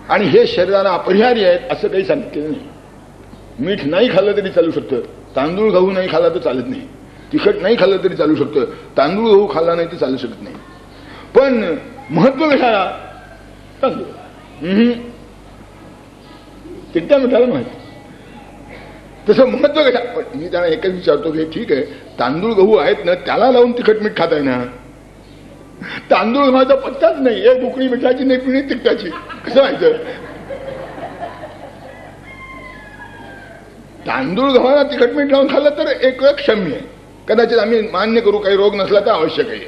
आणि हे शरीराला अपरिहार्य आहेत असं काही सांगितलेलं नाही. मीठ नाही खाल्लं तरी चालू शकतं, तांदूळ गहू नाही खाल्ला तर चालत नाही, तिखट नाही खाल्लं तरी चालू शकतं, तांदूळ गहू खाल्ला नाही तर चालू शकत नाही. पण महत्व कशाला? तांदूळ. तिखटा मिठाला माहिती. तसं महत्व कशा? पण मी त्यांना एकच विचारतो की ठीक आहे, तांदूळ गहू आहेत ना, त्याला लावून तिखट मीठ खाताय ना. तांदूळ गव्हाचा पत्ताच नाही, एक उकळी मिठाची नाही, पिणी तिखटाची, कसं व्हायचं? तांदूळ गव्हाला तिखट मीठ लावून खाल्लं तर एक वेळ क्षम्य आहे, कदाचित आम्ही मान्य करू, काही रोग नसला तर आवश्यक आहे.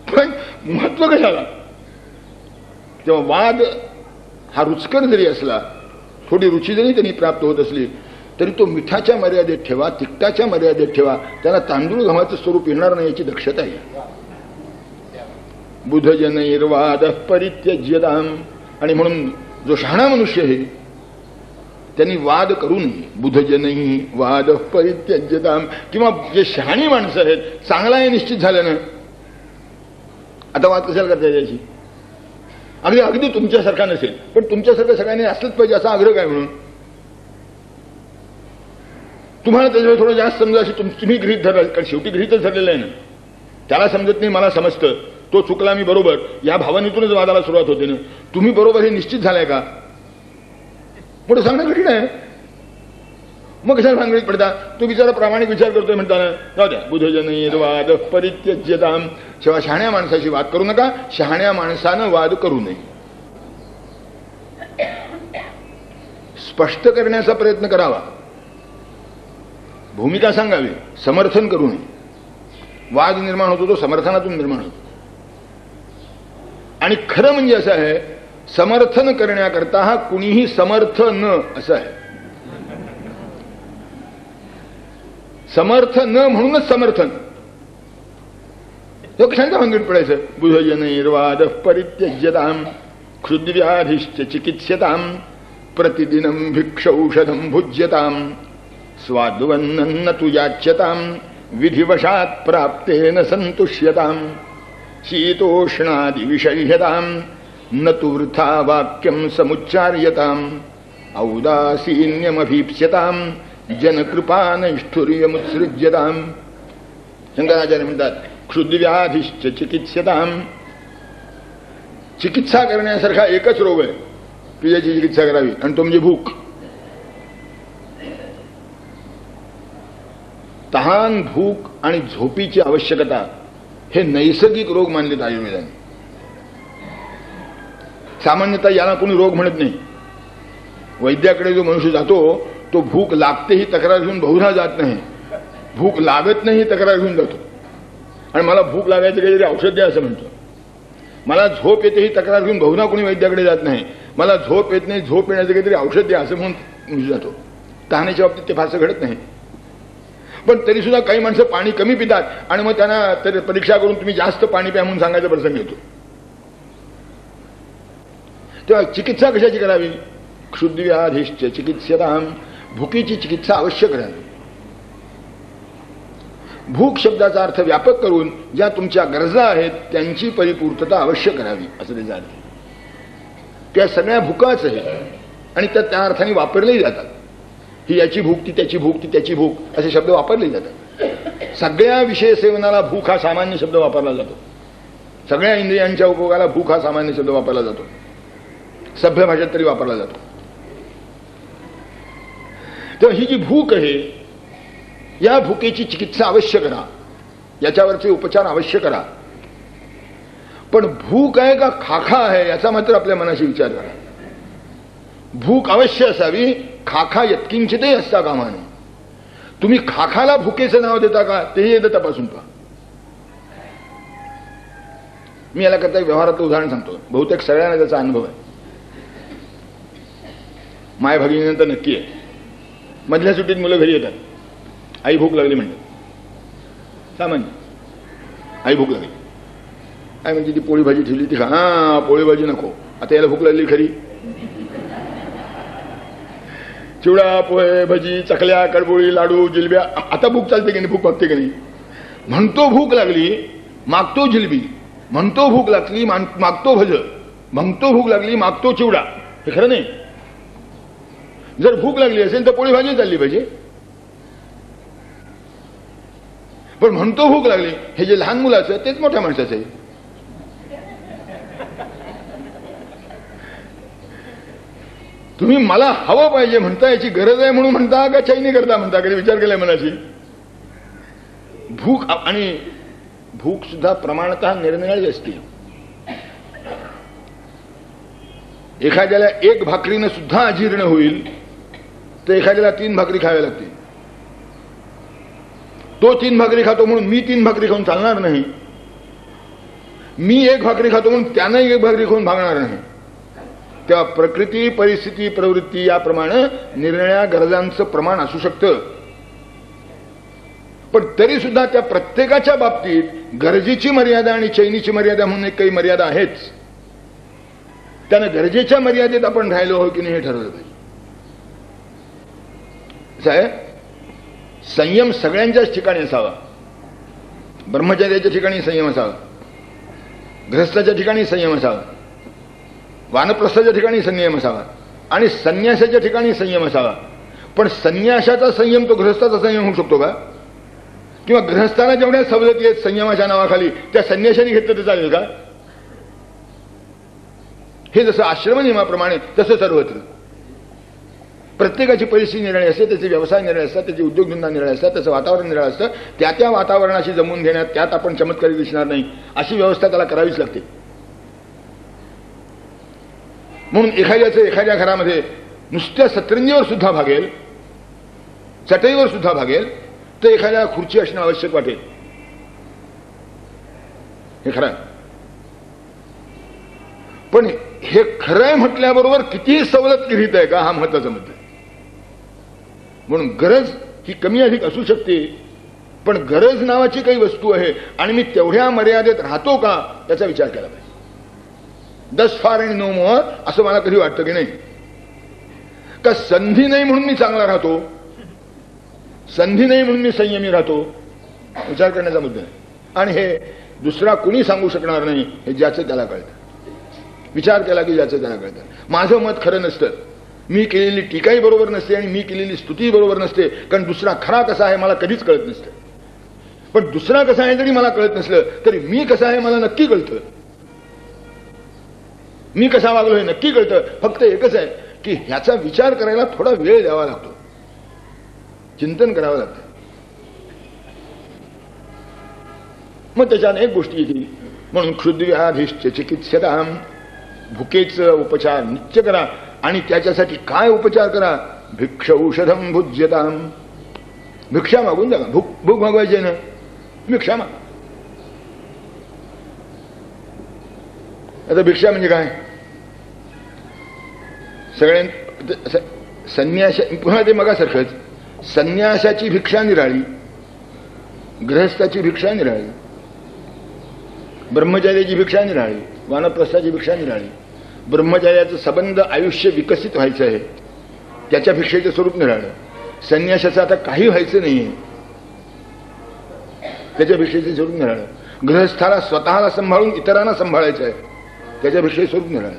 पण महत्व कशाला? तेव्हा वाद हा रुचकर जरी असला, थोडी रुची जरी त्यांनी प्राप्त होत असली, तरी तो मिठाच्या मर्यादेत ठेवा, तिखटाच्या मर्यादेत ठेवा, त्याला तांदूळ गव्हाचं स्वरूप येणार नाही याची दक्षता आहे. बुधजनैर्वाद परित्यज्यताम. आणि म्हणून जो शहाणा मनुष्य आहे त्यांनी वाद करू नये. बुधजनैः वाद परित्यज्यताम. किंवा जे शहाणी माणसं आहेत, चांगला आहे निश्चित झालं ना, आता वाद कशाला करता याची? अगदी अगदी तुमच्यासारखा नसेल, पण तुमच्यासारखं सगळ्यांनी असलंच पाहिजे असा आग्रह काय म्हणून? तुम्हाला त्याच्यावर थोडं जास्त समजा अशी तुम्ही गृहीत धराल, कारण शेवटी गृहीतच धरलेलं आहे ना. त्याला समजत नाही, मला समजतं, तो चुकला, मी बरोबर, या भावनेतूनच वादाला सुरुवात होते ना. तुम्ही बरोबर हे निश्चित झालंय का? पुढे सांगणं कठीण आहे. मग कशाला भानगडीत पडता? तो बिचारा प्रामाणिक विचार करतोय म्हणताना जाऊ द्या. बुधजनैर्वाद परित्यज्यताम. शिवाय शहाण्या माणसाशी वाद करू नका, शहाण्या माणसानं वाद करू नये. स्पष्ट करण्याचा प्रयत्न करावा, भूमिका सांगावी, समर्थन करू नये. वाद निर्माण होतो तो समर्थनातून निर्माण होतो. आणि खरं म्हणजे असं आहे, समर्थन करण्याकरता हा कुणीही समर्थ न असं आहे. समर्थ न म्हणूनच समर्थन. तो कशांचा भानगडीत पडायचं? बुधजनैर्वाद परित्यज्यताम क्षुद्व्याधिश्च चिकित्स्यताम प्रतिदिनं भिक्षौषधं भुज्यताम स्वाद्वन्नं तु याच्यताम विधिवशात् प्राप्तेन संतुष्यताम शीतोष्णादि विषह्यताम न तु वृथा वाक्यं समुच्चार्यताम औदासीन्यमभीप्स्यताम जनकृपानैष्ठुर्यमुत्सृज्यताम. शंकराचार्य म्हणतात क्षुद्व्याधिश्च चिकित्स्यताम. चिकित्सा करण्यासारखा एकच रोग आहे की ज्याची चिकित्सा करावी, आणि तो म्हणजे भूक. तहान, भूक आणि झोपीची आवश्यकता हे नैसर्गिक रोग मानलेत आयुर्वेदाने. सामान्यतः याला कोणी रोग म्हणत नाही. वैद्याकडे जो मनुष्य जातो तो भूक लागते ही तक्रार घेऊन बहुधा जात नाही, भूक लागत नाही ही तक्रार घेऊन जातो. आणि मला भूक लागायचं काहीतरी औषध द्या असं म्हणतो. मला झोप येते ही तक्रार घेऊन बहुधा कोणी वैद्याकडे जात नाही, मला झोप येत नाही, झोप येण्याचं काहीतरी औषध द्या असं म्हणून जातो. तहाण्याच्या बाबतीत ते फारसं घडत नाही. पण तरी सुद्धा काही माणसं पाणी कमी पितात आणि मग त्यांना तर परीक्षा करून तुम्ही जास्त पाणी प्या म्हणून सांगायचा प्रसंग येतो. तेव्हा चिकित्सा कशाची करावी? क्षुद्व्याधिश्च चिकित्स्यताम. भुकीची चिकित्सा अवश्य करावी. भूक शब्दाचा अर्थ व्यापक करून ज्या तुमच्या गरजा आहेत त्यांची परिपूर्तता अवश्य करावी असं ते झालं. त्या सगळ्या भूकाच आहे आणि त्या अर्थाने वापरलेही जातात. ही याची भूक, ती त्याची भूक, ती त्याची भूक असे शब्द वापरले जातात. सगळ्या विषय सेवनाला भूक हा सामान्य शब्द वापरला जातो. सगळ्या इंद्रियांच्या उपयोगाला भूक हा सामान्य शब्द वापरला जातो. सभ्य भाषेत तरी वापरला जातो. तर ही जी भूक आहे, या भूकेची चिकित्सा अवश्य करा, याच्यावरचे उपचार अवश्य करा. पण भूक आहे का खाखा आहे याचा मात्र आपल्या मनाशी विचार करा. भूक अवश्य असावी, खाखा यत्किंचितही असता कामा नये. तुम्ही खाखाला भुकेचं नाव देता का तेही एकदा तपासून पहा. मी याला करता व्यवहारातलं उदाहरण सांगतो, बहुतेक सगळ्यांना त्याचा अनुभव आहे. माय भगिनीनंतर नक्की आहे. मधल्या सुट्टीत मुलं घरी येतात, आई भूक लागली म्हणतात. सामान्य आई भूक लागली, आई म्हणजे ती पोळी भाजी ठेवली ती खा. हा पोळी भाजी नको, आता याला भूक लागली खरी. चिवडा, पोहे, भजी, चकल्या, कडबोळी, लाडू, जिलब्या. आता भूक चालते की नाही? भूक भागते की नाही? म्हणतो भूक लागली, मागतो जिलबी. म्हणतो भूक लागली, मागतो भज. म्हणतो भूक लागली, मागतो चिवडा. हे खरं नाही. जर भूक लागली असेल तर पोळी भाजी चालली पाहिजे. पण म्हणतो भूक लागली, हे जे लहान मुलाचं तेच मोठ्या माणसाचं आहे. तुम्ही मला हवं पाहिजे म्हणता, याची गरज आहे म्हणून म्हणता का चैनी करता म्हणता? कधी विचार केलाय मनाची? भूक आणि भूक सुद्धा प्रमाणतः निरनिराळी असते. एखाद्याला एक भाकरीनं सुद्धा अजीर्ण होईल, तर एखाद्याला 3 भाकरी खाव्या लागतील. तो 3 भाकरी खातो म्हणून मी 3 भाकरी खाऊन चालणार नाही. मी 1 भाकरी खातो म्हणून त्यानंही 1 भाकरी खाऊन भागणार नाही. तेव्हा प्रकृती, परिस्थिती, प्रवृत्ती याप्रमाणे निरनिराळ्या गरजांचं प्रमाण असू शकतं. पण तरी सुद्धा त्या प्रत्येकाच्या बाबतीत गरजेची मर्यादा आणि चैनीची मर्यादा म्हणून एक काही मर्यादा आहेच. त्यानं गरजेच्या मर्यादेत आपण राहिलो हो की नाही हे ठरवलं पाहिजे. साहेब, संयम सगळ्यांच्याच ठिकाणी असावा. ब्रह्मचर्याच्या ठिकाणी संयम असावा, गृहस्थाच्या ठिकाणी संयम असावा, वानप्रस्थाच्या ठिकाणी संयम असावा आणि संन्यासाच्या ठिकाणी संयम असावा. पण संन्यासाचा संयम तो गृहस्थाचा संयम होऊ शकतो का? किंवा गृहस्थाला जेवढ्या सवलती आहेत संयमाच्या नावाखाली त्या संन्यासाने घेतलं तर चालेल का? हे जसं आश्रम नियमाप्रमाणे तसं सर्वत्र प्रत्येकाची परिस्थिती निराळी असते, त्याचे व्यवसाय निराळे असतात, त्याचे उद्योगधंदा निराळे असतात, त्याचं वातावरण निराळं असतं. त्या वातावरणाशी जमून घेण्यात त्यात आपण चमत्कारी दिसणार नाही अशी व्यवस्था त्याला करावीच लागते. म्हणून एखाद्या घरामध्ये नुसत्या सतरंजीवर सुद्धा भागेल, चटईवर सुद्धा भागेल, तर एखाद्या खुर्ची असणं आवश्यक वाटेल. हे खरं आहे. पण हे खरं आहे म्हटल्याबरोबर कितीही सवलत गृहीत आहे का हा महत्वाचा मुद्दा आहे. म्हणून गरज ही कमी अधिक असू शकते, पण गरज नावाची काही वस्तू आहे आणि मी तेवढ्या मर्यादेत राहतो का याचा विचार केला पाहिजे. दस फार आणि नो मोर असं मला कधी वाटतं की नाही? का संधी नाही म्हणून मी चांगला राहतो, संधी नाही म्हणून मी संयमी राहतो, विचार करण्याचा मुद्दा आहे. आणि हे दुसरा कुणी सांगू शकणार नाही, हे ज्याचं त्याला कळतं. विचार केला की ज्याचं त्याला कळतं. माझं मत खरं नसतं, मी केलेली टीकाही बरोबर नसते आणि मी केलेली स्तुती बरोबर नसते, कारण दुसरा खरा कसा आहे मला कधीच कळत नसतं. पण दुसरा कसा आहे जरी मला कळत नसलं तरी मी कसा आहे मला नक्की कळतं. मी कसा वागलो हे नक्की कळतं. फक्त एकच आहे की ह्याचा विचार करायला थोडा वेळ द्यावा लागतो, चिंतन करावं लागतं. मग त्याच्या अनेक गोष्टी येतील. म्हणून क्षुद्व्याधिश्च चिकित्स्यताम, भुकेचं उपचार नित्य करा. आणि त्याच्यासाठी काय उपचार करा? भिक्ष औषधम भुज्यताम, भिक्षा मागून जा. भूक मागवायची ना, भिक्षा माग. आता भिक्षा म्हणजे काय? सगळ्यां संन्यास, पुन्हा ते मगासारखंच, संन्यासाची भिक्षा निराळी, गृहस्थाची भिक्षा निराळी, ब्रह्मचार्याची भिक्षा निराळी, वानप्रस्थाची भिक्षा निराळी. ब्रह्मचार्याचं संबंध आयुष्य विकसित व्हायचं आहे त्याच्या भिक्षेचं स्वरूप निराळं. संन्यासाचं आता काही व्हायचं नाहीये त्याच्या भिक्षेचं स्वरूप निराळं. गृहस्थाला स्वतःला सांभाळून इतरांना सांभाळायचं आहे त्याच्या भिक्षेचं स्वरूप निराळं.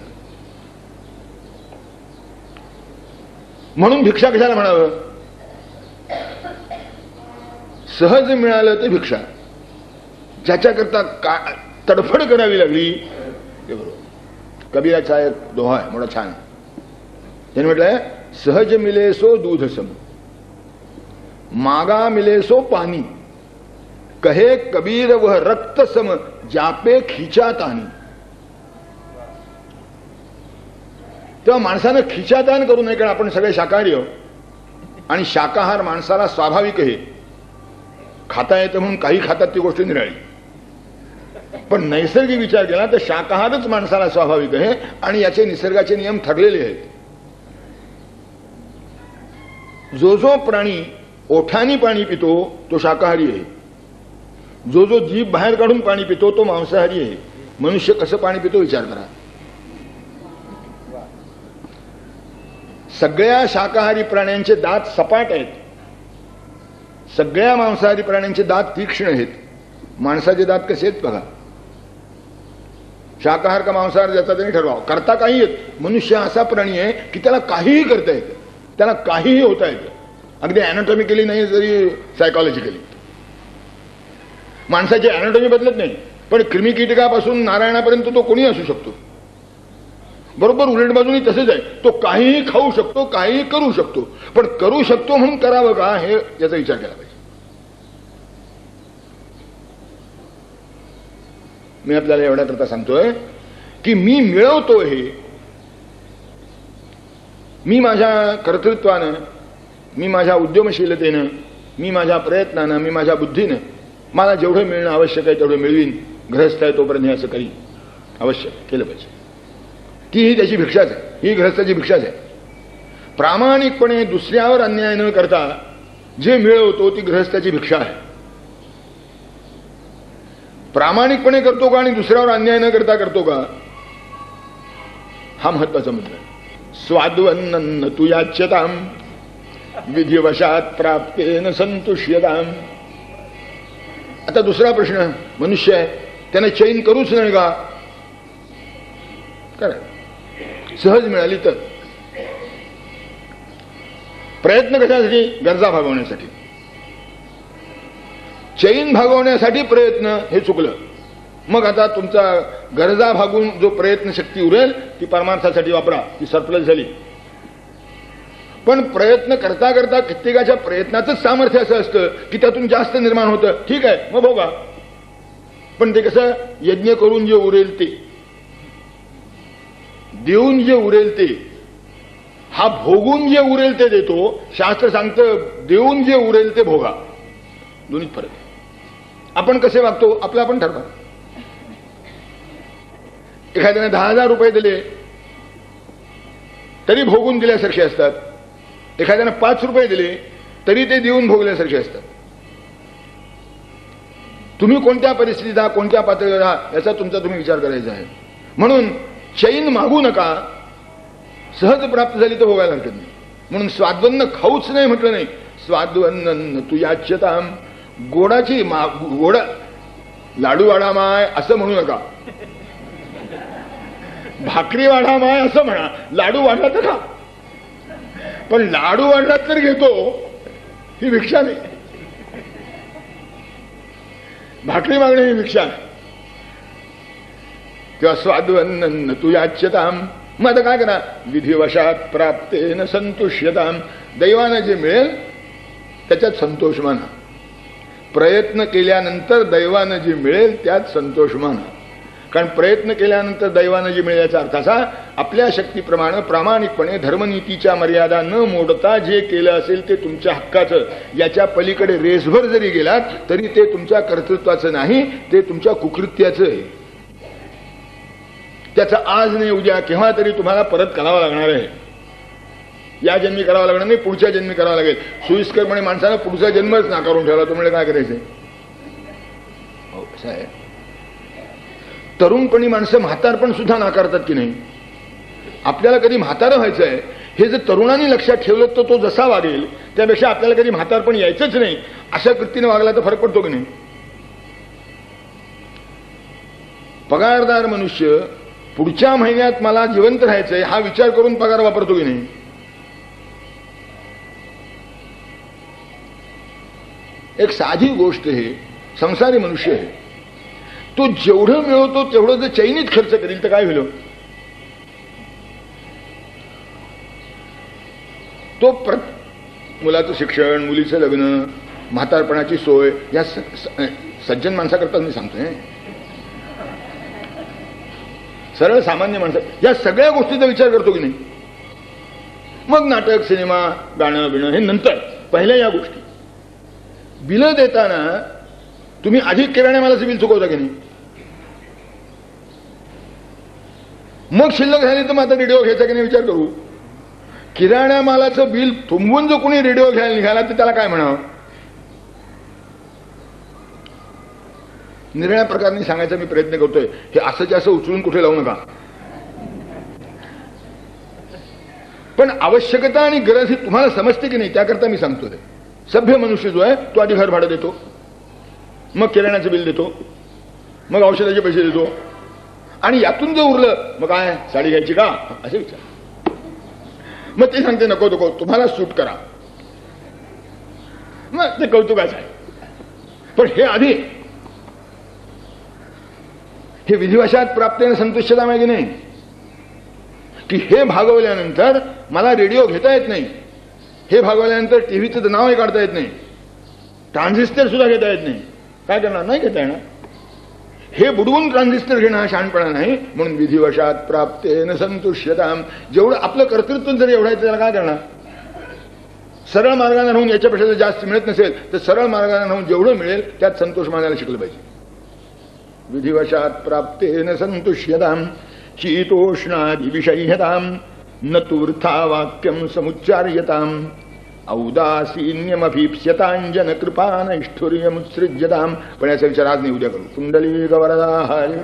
म्हणून भिक्षा कशाला म्हणावं? सहज मिळालं ते भिक्षा. ज्याच्याकरता तडफड करावी लागली ते बरोबर. कबीराचा एक दोहा आहे मोठा छान. त्याने म्हटलंय, सहज मिले सो दूध सम, मागा मिले सो पाणी, कहे कबीर वह रक्त सम, जापे खिचातानी. तेव्हा माणसानं खिचातान करू नये, कारण आपण सगळे शाकाहारी आहोत आणि शाकाहार माणसाला स्वाभाविक आहे. खाता येतं म्हणून काही खातात ती गोष्ट निराळी. पण नैसर्गिक विचार केला तर शाकाहारच माणसाला स्वाभाविक आहे आणि याचे निसर्गाचे नियम ठरलेले आहेत. जो जो प्राणी ओठानी पाणी पितो तो शाकाहारी आहे, जो जो जीभ बाहेर काढून पाणी पितो तो मांसाहारी आहे. मनुष्य कसं पाणी पितो विचार करा. सगळ्या शाकाहारी प्राण्यांचे दात सपाट आहेत, सगळ्या मांसाहारी प्राण्यांचे दात तीक्ष्ण आहेत. माणसाचे दात कसे आहेत बघा. शाकाहार का मांसाहार ज्याचा त्यांनी ठरवावं. करता काही येत. मनुष्य असा प्राणी आहे की त्याला काहीही करता येतं, त्याला काहीही होता येतं, अगदी अॅनाटॉमिकली नाही जरी सायकॉलॉजिकली. माणसाची अॅनाटॉमी बदलत नाही, पण क्रिमी कीटकापासून नारायणापर्यंत तो कोणी असू शकतो. बरोबर उलट बाजूनी तसेच आहे. तो काहीही खाऊ शकतो, काहीही करू शकतो, पण करू शकतो म्हणून करावं का हे याचा विचार केला पाहिजे. मी आपल्याला एवढ्याकरता सांगतोय की मी मिळवतो हे, मी माझ्या कर्तृत्वानं, मी माझ्या उद्यमशीलतेनं, मी माझ्या प्रयत्नानं, मी माझ्या बुद्धीनं मला जेवढं मिळणं आवश्यक आहे तेवढं मिळवीन. गृहस्थ आहे तोपर्यंत हे असं करीन. अवश्य केलं पाहिजे. ही त्याची भिक्षाच आहे, ही गृहस्थाची भिक्षाच आहे. प्रामाणिकपणे दुसऱ्यावर अन्याय न करता जे मिळवतो ती गृहस्थाची भिक्षा आहे. प्रामाणिकपणे करतो का आणि दुसऱ्यावर अन्याय न करता करतो का, हा महत्वाचा मुद्दा आहे. स्वाद्वन्न तु याच्यताम विधिवशात प्राप्तेन संतुष्यताम. आता दुसरा प्रश्न, मनुष्य आहे त्याने चैन करूच नाही का. करा, सहज मिळाली तर. प्रयत्न कशासाठी, गरजा भागवण्यासाठी. चैन भागवण्यासाठी प्रयत्न हे चुकलं. मग आता तुमचा गरजा भागून जो प्रयत्न शक्ती उरेल ती परमार्थासाठी वापरा, ती सरप्लस झाली. पण प्रयत्न करता करता कित्येकाच्या प्रयत्नाचंच सामर्थ्य असं असतं की त्यातून जास्त निर्माण होतं. ठीक आहे मग भोगा, पण ते कसं, यज्ञ करून जे उरेल ते, देऊन जे उरेल ते, हा भोगून जे उरेल ते देतो. शास्त्र सांगतं देऊन जे उरेल ते भोगा. दोन्हीत फरक आहे. आपण कसे वागतो आपलं आपण ठरवा. एखाद्याने 10,000 रुपये दिले तरी भोगून दिल्यासारखे असतात. एखाद्याने 5 रुपये दिले तरी ते देऊन भोगल्यासारखे असतात. तुम्ही कोणत्या परिस्थितीत आहात, कोणत्या पातळीवर आहात याचा तुमचा तुम्ही विचार करायचा आहे. म्हणून चैन मागू नका, सहज प्राप्त झाली तर भोगायला हरकत नाही. म्हणून स्वाद्वन्न खाऊच नाही म्हटलं नाही. स्वाद्वन्न तु याच्यताम. गोडाची गोडा लाडू वाढा माय असं म्हणू नका, भाकरी वाढा माय असं म्हणा. लाडू वाढला तर खा, पण लाडू वाढला तर घेतो ही भिक्षा नाही. भाकरी मागणे ही भिक्षा आहे. तेव्हा स्वाद्वन्न तु याच्यताम. मग आता काय करा, विधिवशात प्राप्तेन संतुष्यताम. दैवानं जे मिळेल त्याच्यात संतोष माना. प्रयत्न केल्यानंतर दैवानं जे मिळेल त्यात संतोष माना. कारण प्रयत्न केल्यानंतर दैवानं जे मिळेल याचा अर्थ असा, आपल्या शक्तीप्रमाणे प्रामाणिकपणे धर्मनीतीच्या मर्यादा न मोडता जे केलं असेल ते तुमच्या हक्काचं. याच्या पलीकडे रेसभर जरी गेलात तरी ते तुमच्या कर्तृत्वाचं नाही, ते तुमच्या कुकृत्याचं आहे. त्याचं आज नाही उद्या केव्हा तरी तुम्हाला परत करावं लागणार आहे. या जन्मी करावं लागणार नाही, पुढच्या जन्मी करावं लागेल. सोयीस्करपणे माणसानं पुढचा जन्मच नाकारून ठेवला तो म्हणजे काय करायचंय. हो असं आहे. तरुणपणी माणसं म्हातारपण सुद्धा नाकारतात की नाही. आपल्याला कधी म्हातारं व्हायचं आहे हे जर तरुणांनी लक्षात ठेवलं तर तो जसा वागेल त्यापेक्षा आपल्याला कधी म्हातारपण यायचंच नाही अशा कृतीने वागला तर फरक पडतो की नाही. पगारदार मनुष्य पुढच्या महिन्यात मला जिवंत राहायचंय हा विचार करून पगार वापरतो की नाही. एक साधी गोष्ट आहे, संसारी मनुष्य आहे तो जेवढं मिळवतो तेवढं जर चैनीत खर्च करील तर काय होईल. तो मुलाचं शिक्षण, मुलीचं लग्न, म्हातारपणाची सोय या सज्जन माणसाकरता मी सांगतोय. सरळ सामान्य माणसं या सगळ्या गोष्टीचा विचार करतो की नाही. मग नाटक, सिनेमा, गाणं बिणं हे नंतर. पहिल्या या गोष्टी. बिलं देताना तुम्ही अधिक किराणा मालाचं बिल चुकवता की नाही. मग शिल्लक झाली तर मग आता रेडिओ घ्यायचा की नाही विचार करू. किराणा मालाचं बिल तुंबून जो कोणी रेडिओ घ्यायला निघाला तर त्याला काय म्हणावं. निरळ्या प्रकाराने सांगायचा मी प्रयत्न करतोय. हे असंच असं उचलून कुठे लावू नका. पण पण आवश्यकता आणि गरज ही तुम्हाला समजते की नाही त्याकरता मी सांगतो. ते सभ्य मनुष्य जो आहे तो आधी घर भाडं देतो, मग किराण्याचं बिल देतो, मग औषधाचे पैसे देतो, आणि यातून जो उरलं मग काय साडी घ्यायची का असे विचार. मग ते सांगते नको नको तुम्हाला सूट करा, मग ते कौतुकाचं आहे. पण हे आधी हे विधिवशात प्राप्तीने संतुष्टता माहिती नाही की हे भागवल्यानंतर मला रेडिओ घेता येत नाही, हे भागवल्यानंतर टीव्हीचं नावही काढता येत नाही, ट्रान्झिस्टर सुद्धा घेता येत नाही. काय करणार? नाही घेता येणार. हे बुडवून ट्रान्झिस्टर घेणं हा शहाणपणा नाही. म्हणून विधिवशात प्राप्तेन संतुष्यताम. जेवढं आपलं कर्तृत्व जर एवढं आहे त्याला काय करणार? सरळ मार्गाने राहून याच्यापेक्षा जर जास्त मिळत नसेल तर सरळ मार्गाने राहून जेवढं मिळेल त्यात संतोष मानायला शिकलं पाहिजे. विधिवशात प्राप्तेन संतुष्यताम शीतोष्णादि विषय्यताम न तूर्था वाक्यम समुच्चार्यताम औदासीन्यमभीप्स्यतांजन कृपानैष्ठुर्यमुत्सृज्यताम. पण याचा विचार आज नाही, उद्या करू. कुंडली गवरदा हरी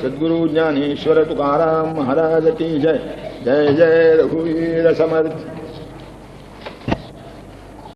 सद्गुरु ज्ञानेश्वर तुकाराम महाराज की जय. जय जय रघुवीर समर्थ.